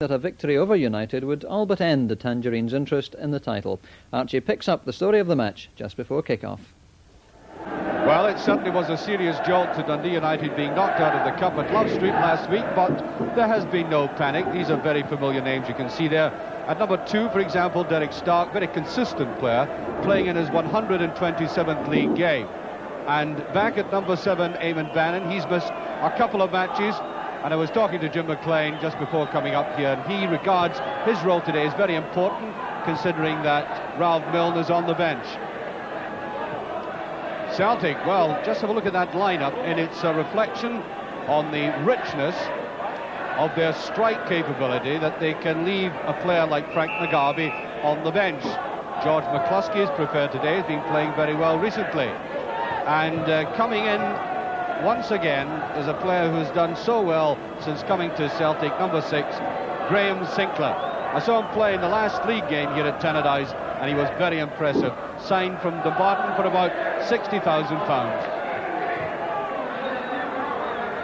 that a victory over United would all but end the Tangerines' interest in the title. Archie picks up the story of the match just before kick-off. Well, it certainly was a serious jolt to Dundee United being knocked out of the cup at Love Street last week, but there has been no panic. These are very familiar names you can see there. At number 2, for example, Derek Stark, very consistent player, playing in his 127th league game. And back at number 7, Eamon Bannon, he's missed a couple of matches. And I was talking to Jim McLean just before coming up here, and he regards his role today as very important, considering that Ralph Milne is on the bench. Celtic, well, just have a look at that lineup, and it's a reflection on the richness of their strike capability that they can leave a player like Frank McGarvey on the bench. George McCluskey is preferred today, has been playing very well recently. And coming in once again is a player who has done so well since coming to Celtic, number 6, Graham Sinclair. I saw him play in the last league game here at Tannadice, and he was very impressive. Signed from Dumbarton for about £60,000.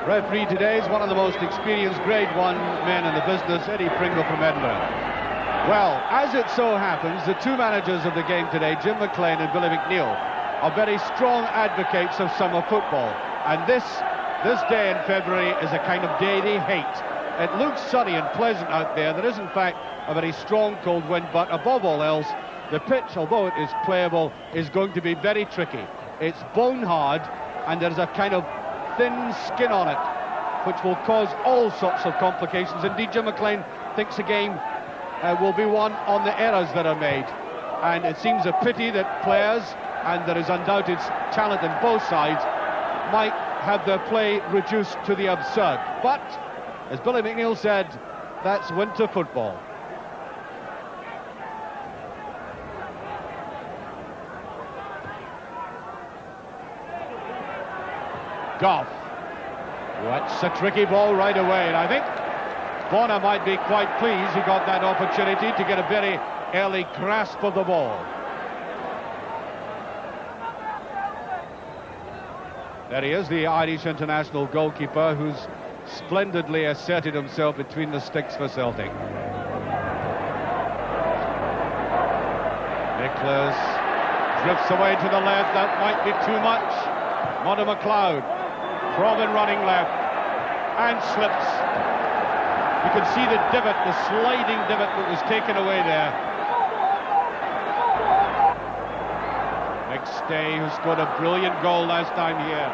Referee today is one of the most experienced Grade 1 men in the business, Eddie Pringle from Edinburgh. Well, as it so happens, the two managers of the game today, Jim McLean and Billy McNeill, are very strong advocates of summer football. And this day in February is a kind of day they hate. It looks sunny and pleasant out there. There is, in fact, a very strong cold wind, but above all else, the pitch, although it is playable, is going to be very tricky. It's bone hard, and there's a kind of thin skin on it, which will cause all sorts of complications. Indeed, Jim McLean thinks the game will be won on the errors that are made. And it seems a pity that players, and there is undoubted talent in both sides, might have their play reduced to the absurd. But, as Billy McNeill said, that's winter football. Goff. That's a tricky ball right away, and I think Bonner might be quite pleased he got that opportunity to get a very early grasp of the ball. There he is, the Irish international goalkeeper, who's splendidly asserted himself between the sticks for Celtic. Nicholas drifts away to the left. That might be too much. Monty McLeod. Robin running left and slips. You can see the divot, the sliding divot that was taken away there. McStay, who scored a brilliant goal last time here.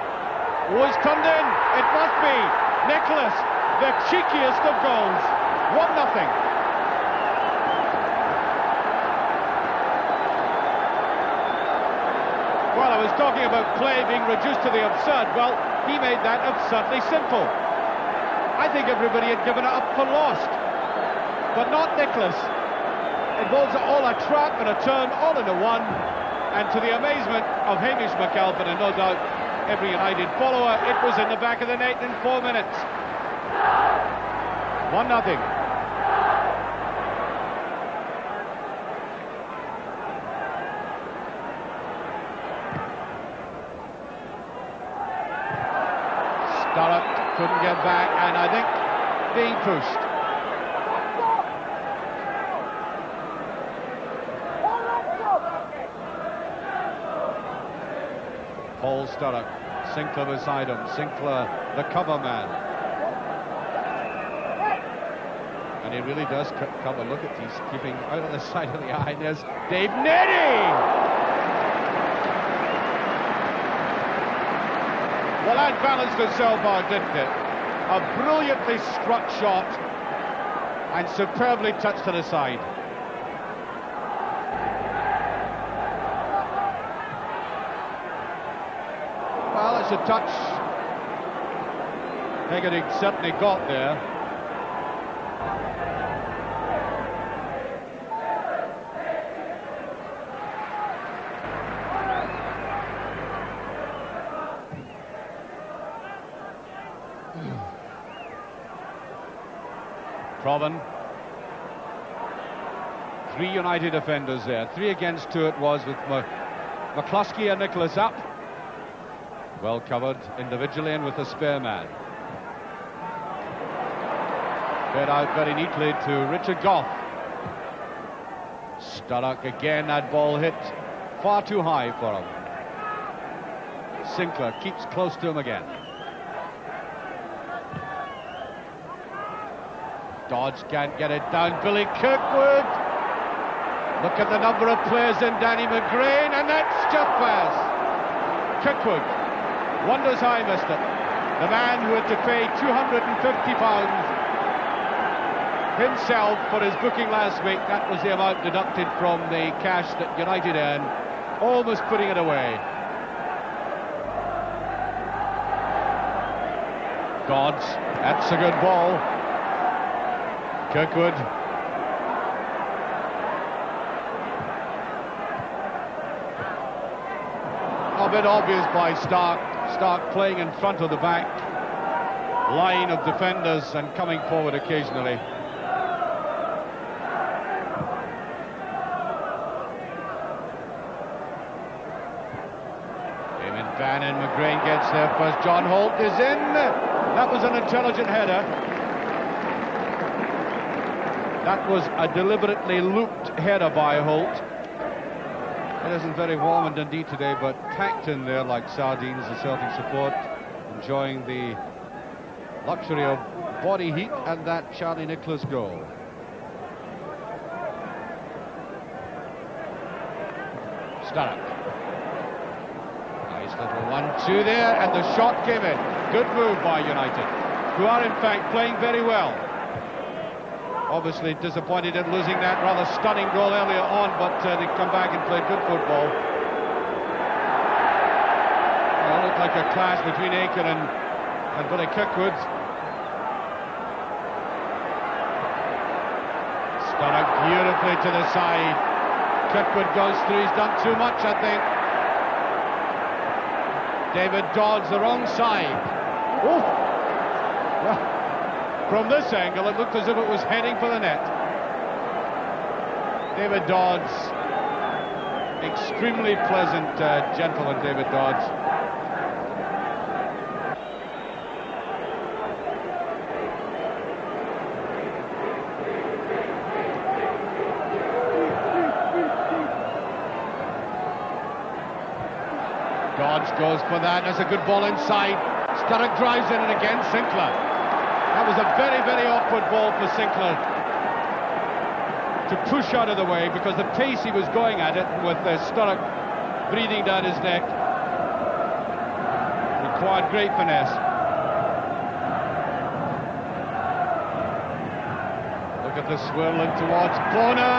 Oh, it's turned in. It must be. Nicholas, the cheekiest of goals. 1-0. Well, I was talking about play being reduced to the absurd. Well, he made that absurdly simple. I think everybody had given it up for lost. But not Nicholas. Involves all a trap and a turn, all into one. And to the amazement of Hamish McAlpin, and no doubt every United follower, it was in the back of the net in 4 minutes. 1-0. Sturrock couldn't get back, and I think being pushed. Paul Sturrock, Sinclair beside him. Sinclair, the cover man. And he really does cover. Look at he's keeping out on the side of the eye. There's Dave Neddy! Well, that balanced itself out, didn't it? A brilliantly struck shot and superbly touched to the side. Well, it's a touch Hegarty certainly got there. Provan. 3 United defenders there. 3 against 2 it was, with McCluskey and Nicholas up. Well covered individually and with a spare man. Fed out very neatly to Richard Gough. Sturrock again, that ball hit far too high for him. Sinclair keeps close to him again. Dodds can't get it down. Billy Kirkwood. Look at the number of players in Danny McGrain, and that's just pass. Kirkwood wonders how he missed it. The man who had to pay £250 himself for his booking last week. That was the amount deducted from the cash that United earned, almost putting it away. Dodds, that's a good ball. Kirkwood. A bit obvious by Stark. Stark playing in front of the back line of defenders and coming forward occasionally. Bannon, McGrain gets there first. John Holt is in. That was an intelligent header. That was a deliberately looped header by Holt. It isn't very warm in Dundee today, but packed in there like sardines, the Celtic support, enjoying the luxury of body heat and that Charlie Nicholas goal. Sturrock. Nice little 1-2 there, and the shot came in. Good move by United, who are in fact playing very well. Obviously disappointed in losing that rather stunning goal earlier on, but they come back and played good football. Well, it looked like a clash between Aiken and Billy Kirkwood. Sturrock beautifully to the side. Kirkwood goes through, he's done too much, I think. David Dodds, the wrong side. Oh! Well, from this angle, it looked as if it was heading for the net. David Dodds, extremely pleasant gentleman, David Dodds. Dodds goes for that. That's a good ball inside. Sturrock drives in, and again Sinclair. That was a very, very awkward ball for Sinclair to push out of the way, because the pace he was going at it, with Sturrock breathing down his neck, required great finesse. Look at the swirling towards corner.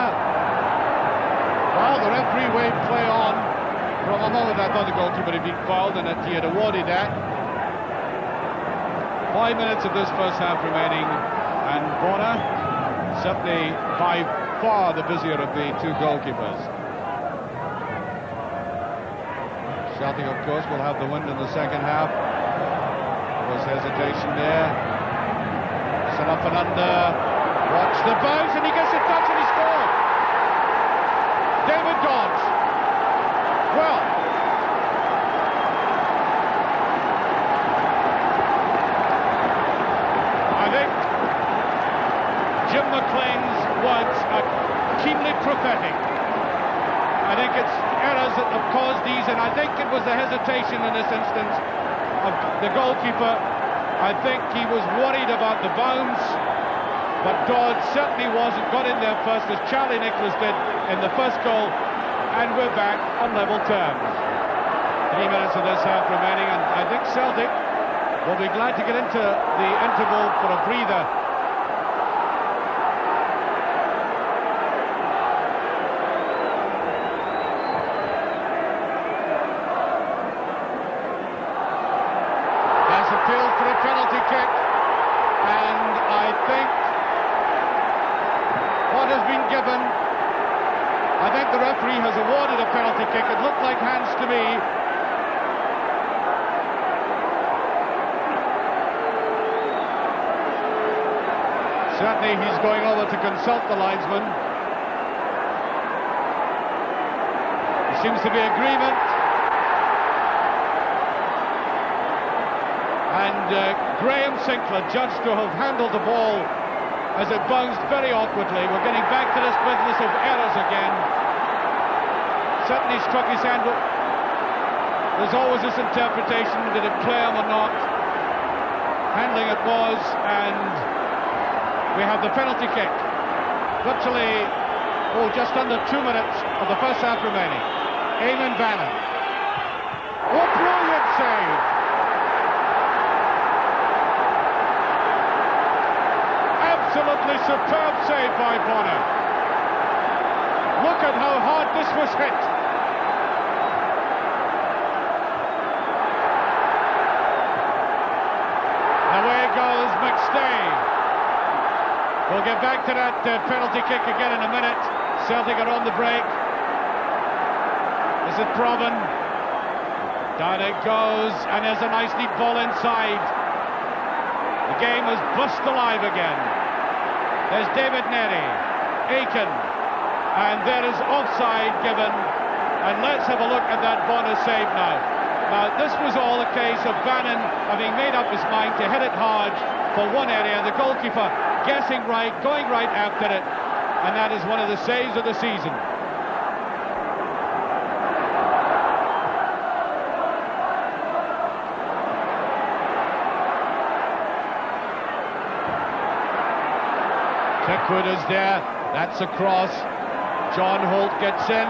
Well, the referee waved play on. From a moment I thought the goalkeeper had been fouled and that he had awarded that. 5 minutes of this first half remaining, and Bonner certainly by far the busier of the two goalkeepers. Celtic, of course, will have the wind in the second half. There was hesitation there. Set up and under. Watch the bounce, and he gets a touch and he scored. David Dodds. Well, Jim McLean's words are keenly prophetic. I think it's errors that have caused these, and I think it was the hesitation in this instance of the goalkeeper. I think he was worried about the bounce, but Dodds certainly wasn't. Got in there first, as Charlie Nicholas did in the first goal, and we're back on level terms. 3 minutes of this half remaining, and I think Celtic will be glad to get into the interval for a breather. Appealed for a penalty kick, and I think what has been given, I think the referee has awarded a penalty kick. It looked like hands to me. Certainly he's going over to consult the linesman. There seems to be agreement. And Graham Sinclair, judged to have handled the ball as it bounced very awkwardly. We're getting back to this business of errors again. Certainly struck his hand, but there's always this interpretation, did it play him or not? Handling it was, and we have the penalty kick. Virtually, just under 2 minutes of the first half remaining. Bannon. Oh, brilliant save! Absolutely superb save by Bannon. Look at how hard this was hit. Away goes McStay. We'll get back to that penalty kick again in a minute. Celtic are on the break. This is Proven. Down it goes, and there's a nice deep ball inside. The game has burst alive again. There's David Neri, Aiken, and there is offside given. And let's have a look at that bonus save now. Now, this was all a case of Bannon having made up his mind to hit it hard for one area, the goalkeeper guessing right, going right after it, and that is one of the saves of the season. Kirkwood is there, that's a cross. John Holt gets in.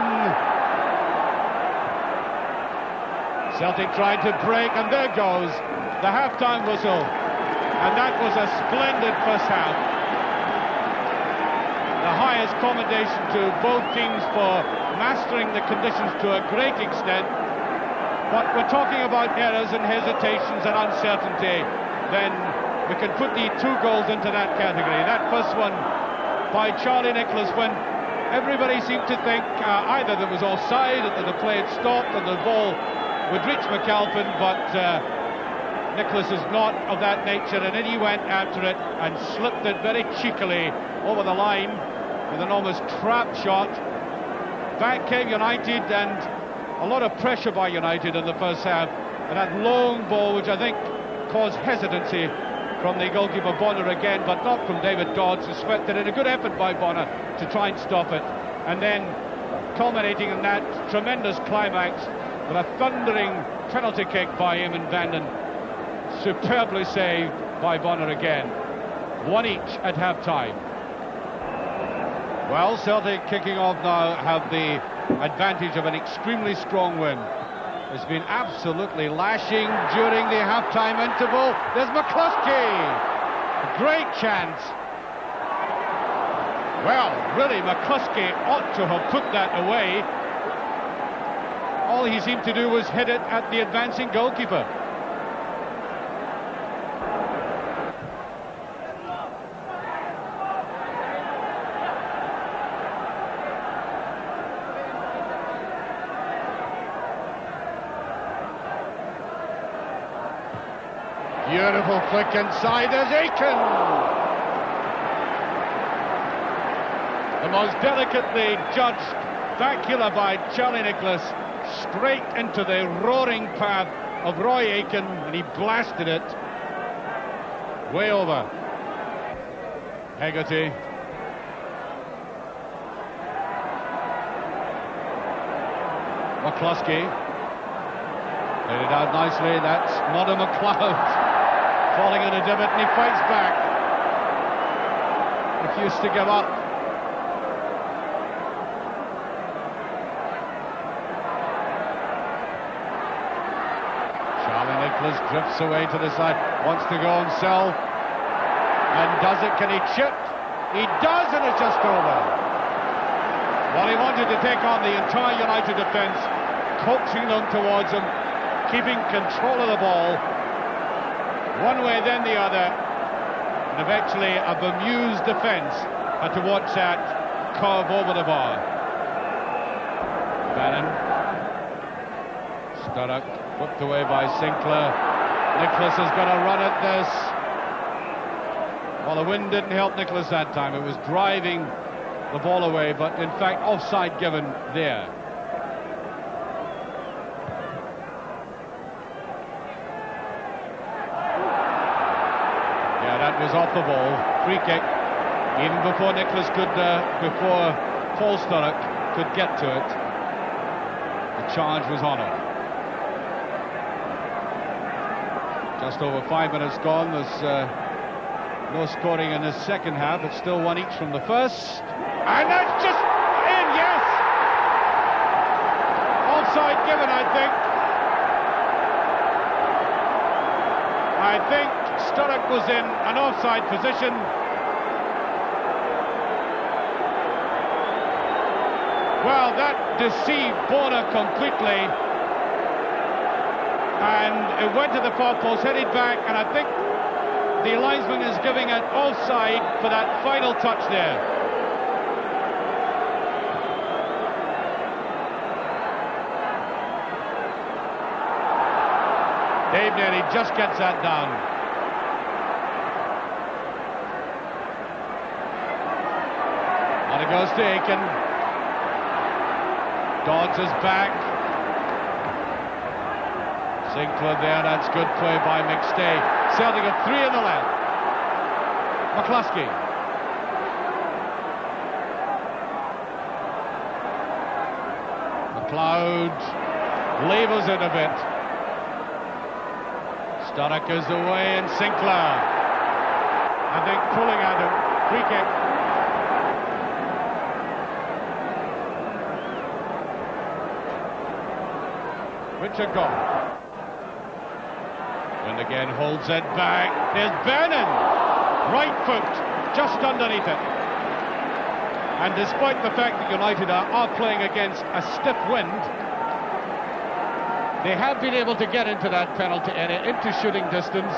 Celtic tried to break, and there goes the half-time whistle. And that was a splendid first half. The highest commendation to both teams for mastering the conditions to a great extent. But we're talking about errors and hesitations and uncertainty, then we can put the 2 goals into that category. That first one by Charlie Nicholas, when everybody seemed to think either there was offside, that the play had stopped and the ball would reach McAlpin, but Nicholas is not of that nature, and then he went after it and slipped it very cheekily over the line with an almost trap shot. Back came United, and a lot of pressure by United in the first half, and that long ball, which I think caused hesitancy from the goalkeeper Bonner again, but not from David Dodds, who swept it in. A good effort by Bonner to try and stop it, and then culminating in that tremendous climax with a thundering penalty kick by Bannon, superbly saved by Bonner again. 1 each at half-time. Well, Celtic kicking off now have the advantage of an extremely strong win. It's been absolutely lashing during the half-time interval. There's McCluskey! A great chance. Well, really, McCluskey ought to have put that away. All he seemed to do was hit it at the advancing goalkeeper. Beautiful flick inside, there's Aiken! The most delicately judged bacula by Charlie Nicholas, straight into the roaring path of Roy Aiken, and he blasted it way over. Hegarty. McCluskey. Laid it out nicely, that's Mother McLeod. Falling in a divot, and he fights back. Refused to give up. Charlie Nicholas drifts away to the side, wants to go himself, and does it. Can he chip? He does, and it's just over. Well, he wanted to take on the entire United defence, coaxing them towards him, keeping control of the ball. One way, then the other, and eventually a bemused defence had to watch that curve over the bar. Bannon. Sturrock, whipped away by Sinclair. Nicholas has got a run at this. Well, the wind didn't help Nicholas that time. It was driving the ball away, but in fact offside given there. Was off the ball, free kick Even before Nicholas could, before Paul Sturrock could get to it, the charge was on him. Just over 5 minutes gone. There's no scoring in the second half. It's still one each from the first. And that's just in, yes! Offside given, I think. I think Sturrock was in an offside position. Well, that deceived Bonner completely. And it went to the far post, headed back, and I think the linesman is giving it offside for that final touch there. Dave Nenny just gets that down. And it goes to Aiken. Dodds is back. Sinclair there, that's good play by McStay. Celtic at 3 in the left. McCluskey. McLeod labels it a bit. Sturrock is away, and Sinclair, I think, pulling at him. Free kick. Richard Goff. And again holds it back. There's Bannon. Right foot, just underneath it. And despite the fact that United are playing against a stiff wind, they have been able to get into that penalty area, into shooting distance.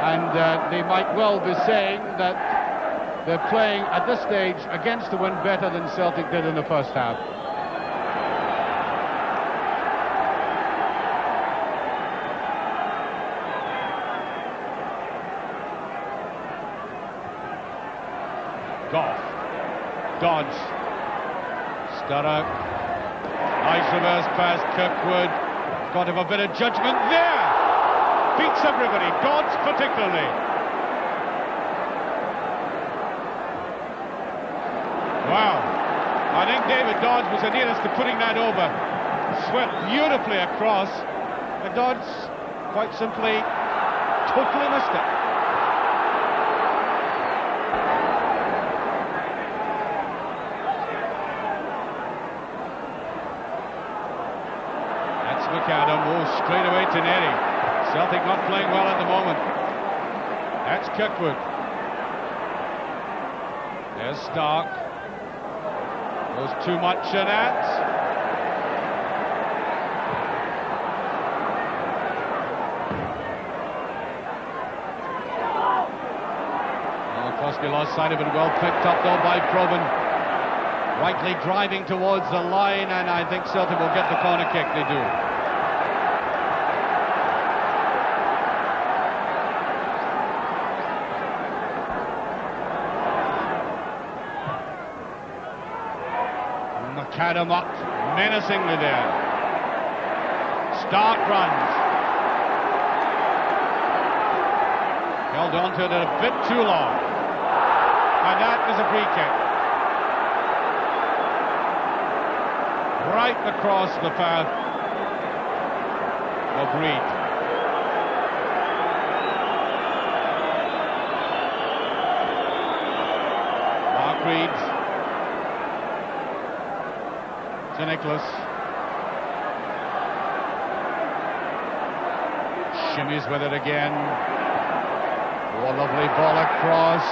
And they might well be saying that they're playing at this stage against the wind better than Celtic did in the first half. Goff, Dodds, Sturrock, nice reverse pass, Kirkwood, got to have a bit of judgment there, beats everybody, Dodds particularly. Wow, I think David Dodds was the nearest to putting that over, swept beautifully across, and Dodds quite simply totally missed it. McAdam, straight away to Nenny. Celtic not playing well at the moment. That's Kirkwood. There's Stark. Goes too much of that. McCluskey lost sight of it, well picked up though by Probyn. Rightly driving towards the line, and I think Celtic will get the corner kick. They do. McAdam up menacingly there. Stark runs. Held on to it a bit too long. And that is a free kick. Right across the path of Reid. Mark Reid to Nicholas. Shimmies with it again. Oh, a lovely ball across.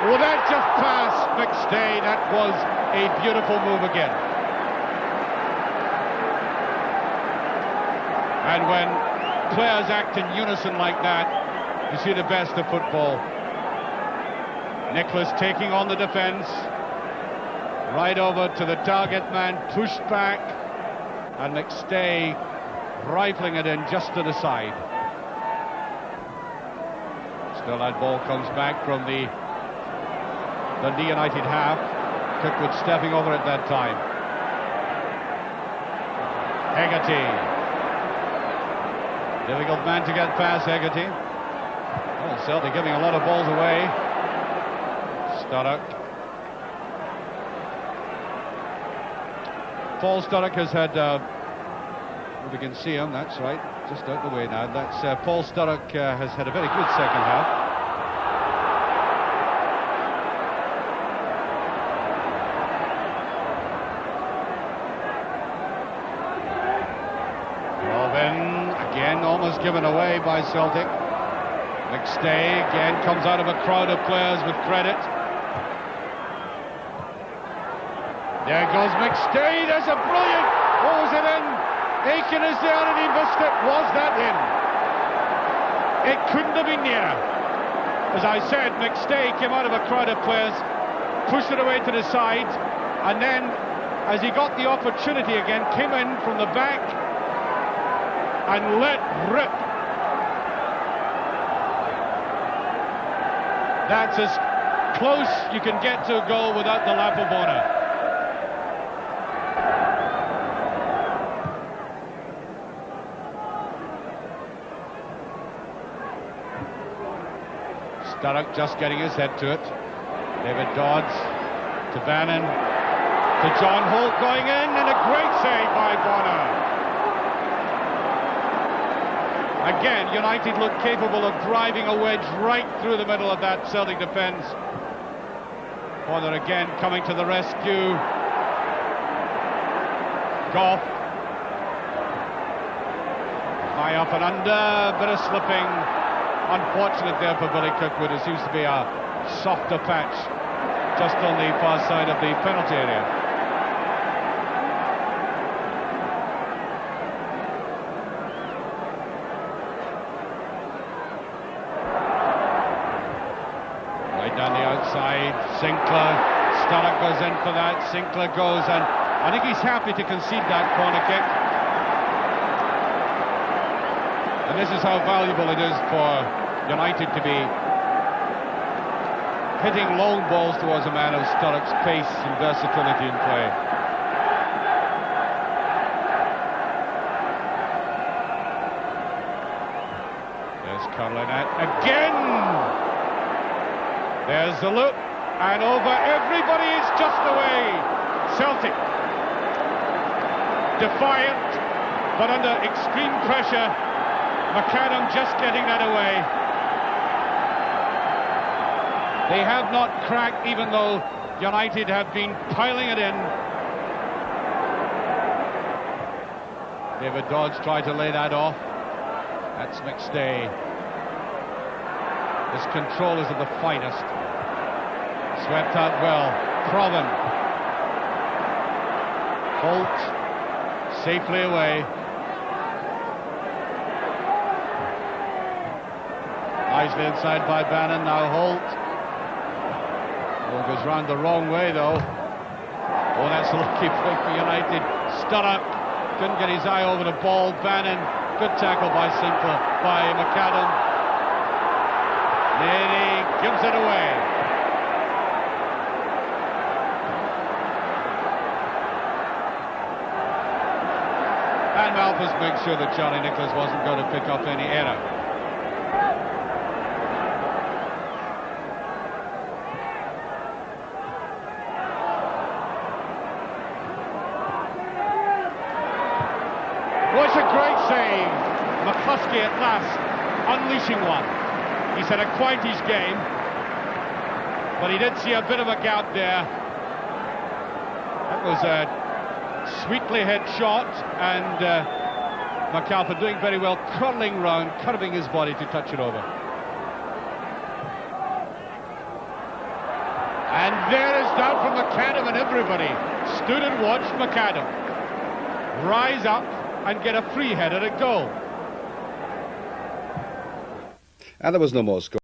Oh, that just passed McStay. That was a beautiful move again. And when players act in unison like that, you see the best of football. Nicholas taking on the defence. Right over to the target man, pushed back. And McStay rifling it in just to the side. Still that ball comes back from the Dundee United half. Kirkwood stepping over at that time. Hegarty. Difficult man to get past Hegarty. Oh, Celtic giving a lot of balls away. Sturrock. Paul Sturrock has had, if we can see him, that's right, just out the way now. That's Paul Sturrock has had a very good second half. Again, almost given away by Celtic. McStay again comes out of a crowd of players with credit. There goes McStay, there's a brilliant, was it in? Aiken is there and he missed it. Was that in? It couldn't have been nearer. As I said, McStay came out of a crowd of players, pushed it away to the side, and then as he got the opportunity again, came in from the back and let rip. That's as close you can get to a goal without the lap of honour. Sturrock just getting his head to it. David Dodds to Bannon to John Holt going in, and a great save by Bonner. Again, United look capable of driving a wedge right through the middle of that Celtic defence. Bonner again coming to the rescue. Goff. High up and under, bit of slipping. Unfortunate there for Billy Cookwood. It seems to be a softer patch just on the far side of the penalty area. Down the outside, Sinclair, Sturrock goes in for that, Sinclair goes, and I think he's happy to concede that corner kick. And this is how valuable it is for United to be hitting long balls towards a man of Sturrock's pace and versatility in play. There's Carlinet again! There's the look, and over everybody is just away. Celtic, defiant, but under extreme pressure. McAdam just getting that away. They have not cracked, even though United have been piling it in. David Dodds tried to lay that off. That's McStay. His control is of the finest. Swept out well. Proven. Holt safely away. Nicely inside by Bannon. Now Holt. Ball goes round the wrong way though. Oh, that's a lucky play for United. Sturrock couldn't get his eye over the ball. Bannon. Good tackle by Sinclair, by McAdam. Then he gives it away. And Malthus makes sure that Charlie Nicholas wasn't going to pick up any error. What a great save. McCluskey at last unleashing one. He's had a quietish game, but he did see a bit of a gap there. That was a sweetly hit shot, and McAlpin doing very well, curling round, curving his body to touch it over. And there is down from McAdam, and everybody stood and watched McAdam rise up and get a free header at goal. And there was no more score.